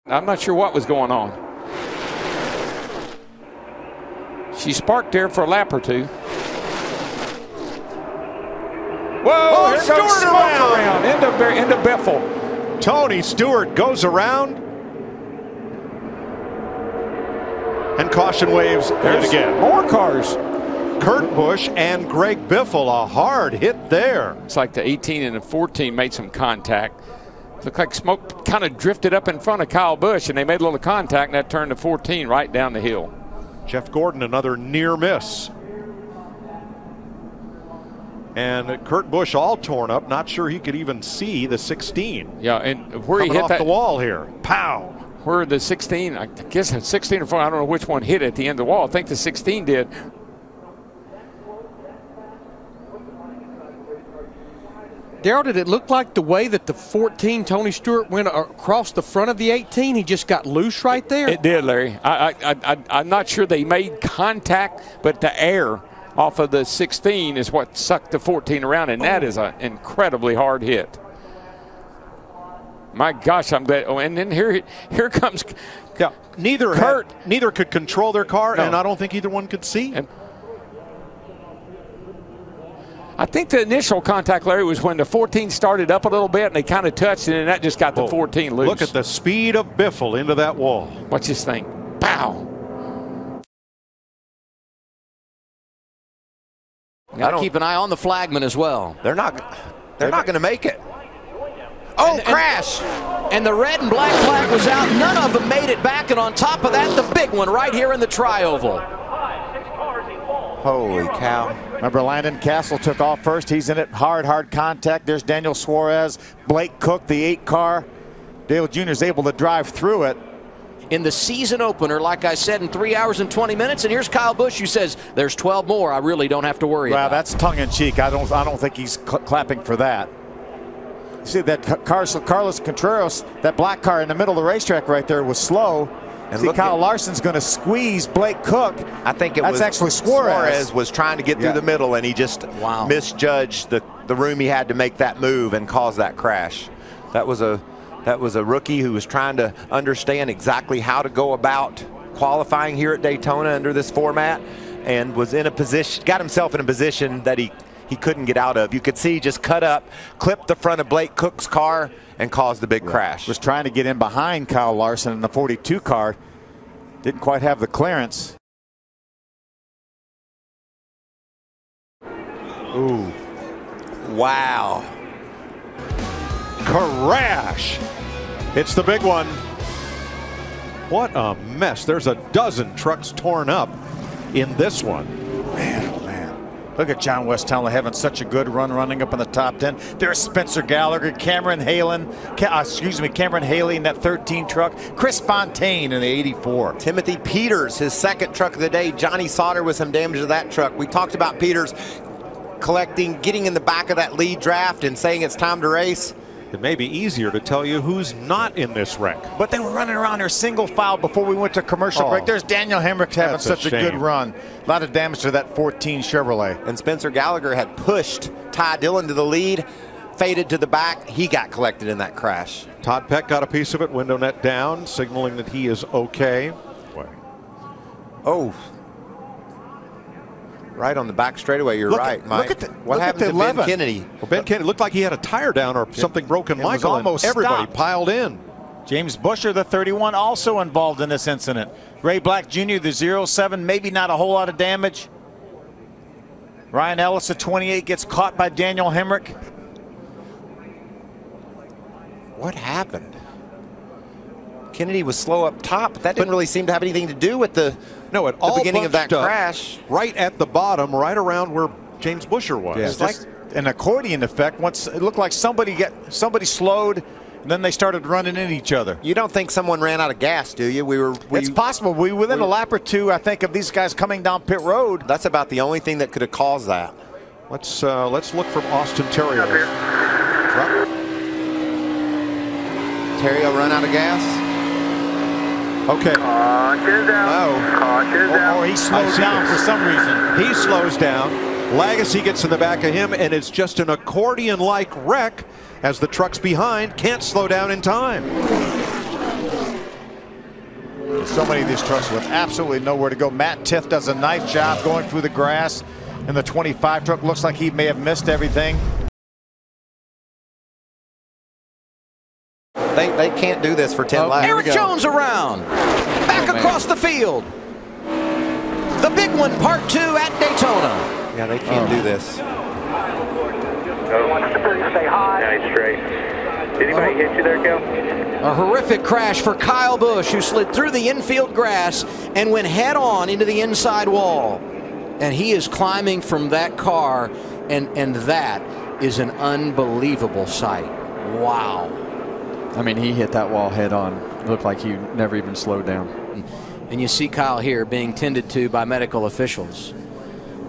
I'm not sure what was going on. She sparked there for a lap or two. Whoa, here comes smoke around into Biffle. Tony Stewart goes around. And caution waves yet again. More cars. Kurt Busch and Greg Biffle, a hard hit there. It's like the 18 and the 14 made some contact. Looked like smoke kind of drifted up in front of Kyle Busch, and they made a little contact, and that turned the 14 right down the hill. Jeff Gordon, another near miss. And Kurt Busch all torn up, not sure he could even see the 16. Yeah, and where coming he hit off that the wall here. Pow! Where the 16, I guess it's 16 or 4, I don't know which one hit at the end of the wall. I think the 16 did. Darrell, did it look like the way that the 14, Tony Stewart, went across the front of the 18? He just got loose right there? It did, Larry. I'm not sure they made contact, but the air off of the 16 is what sucked the 14 around, and that is an incredibly hard hit. My gosh, I'm glad. Oh, and then here comes. Yeah, neither could control their car, no. And I don't think either one could see. And I think the initial contact, Larry, was when the 14 started up a little bit and they kind of touched it, and that just got the 14 loose. Look at the speed of Biffle into that wall. What's this thing? Pow! Got to keep an eye on the flagman as well. They're not going to make it. Oh, crash! And the red and black flag was out. None of them made it back, and on top of that, the big one right here in the tri-oval. Holy cow. Remember, Landon Castle took off first. He's in it. Hard contact. There's Daniel Suarez. Blake Cook, the 8 car. Dale Jr. is able to drive through it. In the season opener, like I said, in 3 hours and 20 minutes. And here's Kyle Busch, who says, there's 12 more. I really don't have to worry about. Well, that's tongue-in-cheek. I don't think he's clapping for that. You see that Carlos Contreras, that black car in the middle of the racetrack right there, was slow. And see, Kyle Larson's going to squeeze Blake Cook. I think that's actually Suarez. Suarez was trying to get through the middle, and he just misjudged the room he had to make that move and cause that crash. That was a rookie who was trying to understand exactly how to go about qualifying here at Daytona under this format, and was in a position, got himself in a position that he couldn't get out of. You could see just cut up, clipped the front of Blake Cook's car, and caused the big crash. Was trying to get in behind Kyle Larson in the 42 car. Didn't quite have the clearance. Ooh. Wow. Crash. It's the big one. What a mess. There's a dozen trucks torn up in this one. Man, oh man. Look at John Westtown having such a good run running up in the top 10. There's Spencer Gallagher, Cameron Haley in that 13 truck. Chris Fontaine in the 84. Timothy Peters, his second truck of the day. Johnny Sauter with some damage to that truck. We talked about Peters getting in the back of that lead draft and saying it's time to race. It may be easier to tell you who's not in this wreck. But they were running around their single file before we went to commercial break. There's Daniel Hemrick having such a good run. A lot of damage to that 14 Chevrolet. And Spencer Gallagher had pushed Ty Dillon to the lead, faded to the back. He got collected in that crash. Todd Peck got a piece of it, window net down, signaling that he is okay. Oh. Right on the back straightaway, you're right, Mike. What happened to Ben Kennedy? Well, Ben Kennedy looked like he had a tire down or something broken. Michael, and everybody piled in. James Busher, the 31, also involved in this incident. Ray Black Jr., the 07, maybe not a whole lot of damage. Ryan Ellis, the 28, gets caught by Daniel Hemrick. What happened? Kennedy was slow up top, but that didn't really seem to have anything to do with the beginning of that crash. Right at the bottom, right around where James Busher was. Yeah, it's like an accordion effect. Once it looked like somebody slowed, and then they started running into each other. You don't think someone ran out of gas, do you? It's possible. Within a lap or two, I think, of these guys coming down pit road. That's about the only thing that could have caused that. Let's look from Austin Terrio. Terrio run out of gas. Okay. Caution down. Caution down. Or he slows down for some reason. He slows down. Lagacy gets in the back of him, and it's just an accordion-like wreck as the trucks behind can't slow down in time. So many of these trucks with absolutely nowhere to go. Matt Tiff does a nice job going through the grass. And the 25 truck looks like he may have missed everything. They can't do this for 10 laps. Eric Jones around. Back across the field. The big one, part 2 at Daytona. Yeah, they can't do this. Stay high. Nice straight. Did anybody hit you there, Kel? A horrific crash for Kyle Busch, who slid through the infield grass and went head on into the inside wall. And he is climbing from that car, and that is an unbelievable sight. Wow. I mean, he hit that wall head on. It looked like he never even slowed down. And you see Kyle here being tended to by medical officials.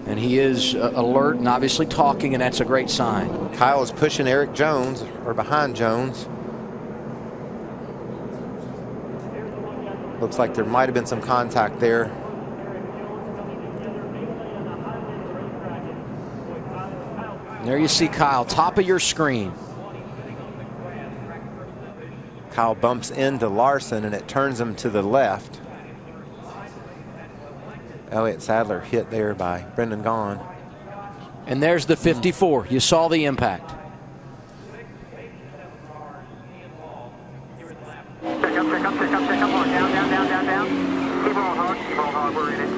And he is alert and obviously talking, and that's a great sign. Kyle is pushing Eric Jones, or behind Jones. Looks like there might have been some contact there. There you see Kyle, top of your screen. Kyle bumps into Larson, and it turns him to the left. Elliott Sadler hit there by Brendan Gaughan. And there's the 54. You saw the impact. Check up. Down. Keep on hard. We're in it.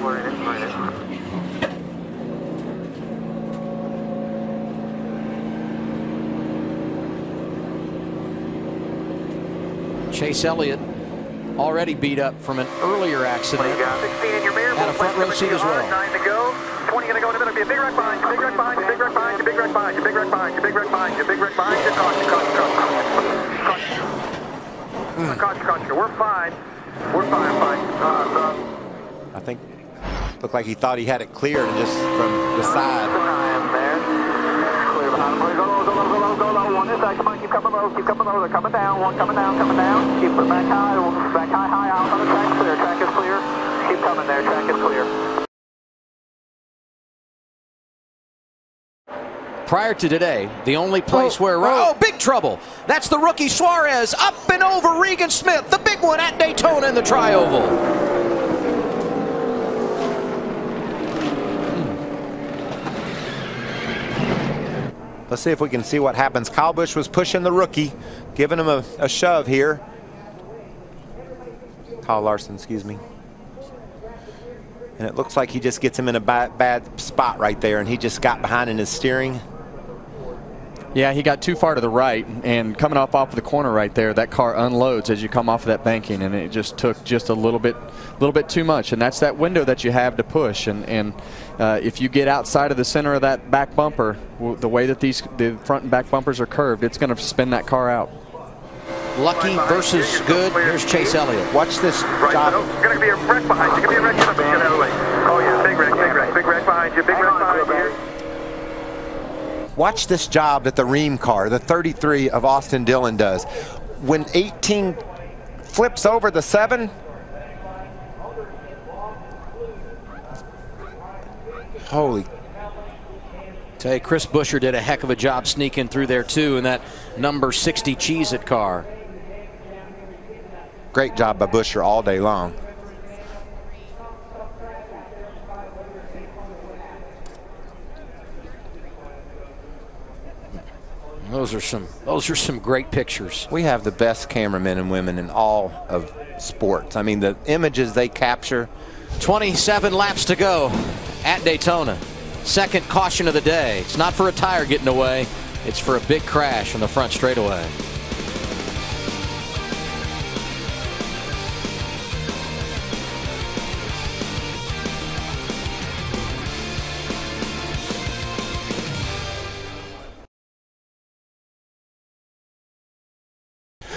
Chase Elliott already beat up from an earlier accident. Had a front row seat as well. 9 to go. 20 going to go in the middle. Be a big wreck behind you. Big wreck behind you. Big wreck behind you. Big wreck behind you. Big wreck behind you. Big wreck behind you. Big wreck behind you. Caution. We're fine. I think looked like he thought he had it cleared just from the side. Clear behind him. Go low. One is that. Come on, keep coming low. They're coming down. One coming down. Keep it back high. Out on the track. Clear. Track is clear. Keep coming there. Track is clear. Prior to today, the only place where... Oh, big trouble. That's the rookie Suarez up and over Regan Smith, the big one at Daytona in the Tri-Oval. Let's see if we can see what happens. Kyle Busch was pushing the rookie, giving him a shove here. Kyle Larson, excuse me. And it looks like he just gets him in a bad spot right there, and he just got behind in his steering. Yeah, he got too far to the right, and coming off of the corner right there, that car unloads as you come off of that banking, and it just took just a little bit too much. And that's that window that you have to push. And if you get outside of the center of that back bumper, the way that the front and back bumpers are curved, it's going to spin that car out. Lucky versus good. Here's Chase Elliott. Watch this job. There's going to be a wreck behind you. Big wreck behind you. Watch this job that the Ream car, the 33 of Austin Dillon, does. When 18 flips over the 7, holy. Tell you, Chris Buescher did a heck of a job sneaking through there too in that number 60 Cheez-It car. Great job by Buescher all day long. Those are some great pictures. We have the best cameramen and women in all of sports. I mean, the images they capture. 27 laps to go at Daytona. Second caution of the day. It's not for a tire getting away. It's for a big crash on the front straightaway.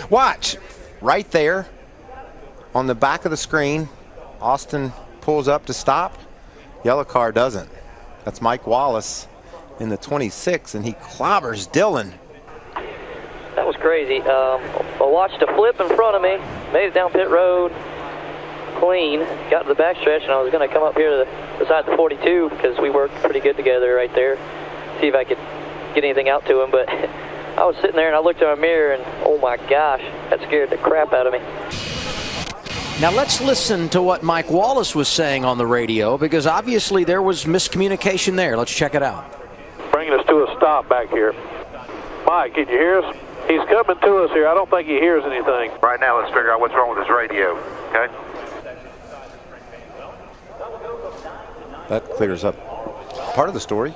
Watch, right there on the back of the screen, Austin pulls up to stop. Yellow car doesn't. That's Mike Wallace in the 26, and he clobbers Dillon. That was crazy. I watched a flip in front of me, made it down pit road clean, got to the backstretch, and I was going to come up here to beside the 42 because we worked pretty good together right there, see if I could get anything out to him, but I was sitting there and I looked in my mirror and oh my gosh, that scared the crap out of me. Now let's listen to what Mike Wallace was saying on the radio, because obviously there was miscommunication there. Let's check it out. Bringing us to a stop back here. Mike, can you hear us? He's coming to us here. I don't think he hears anything. Right now, let's figure out what's wrong with his radio, okay? That clears up part of the story.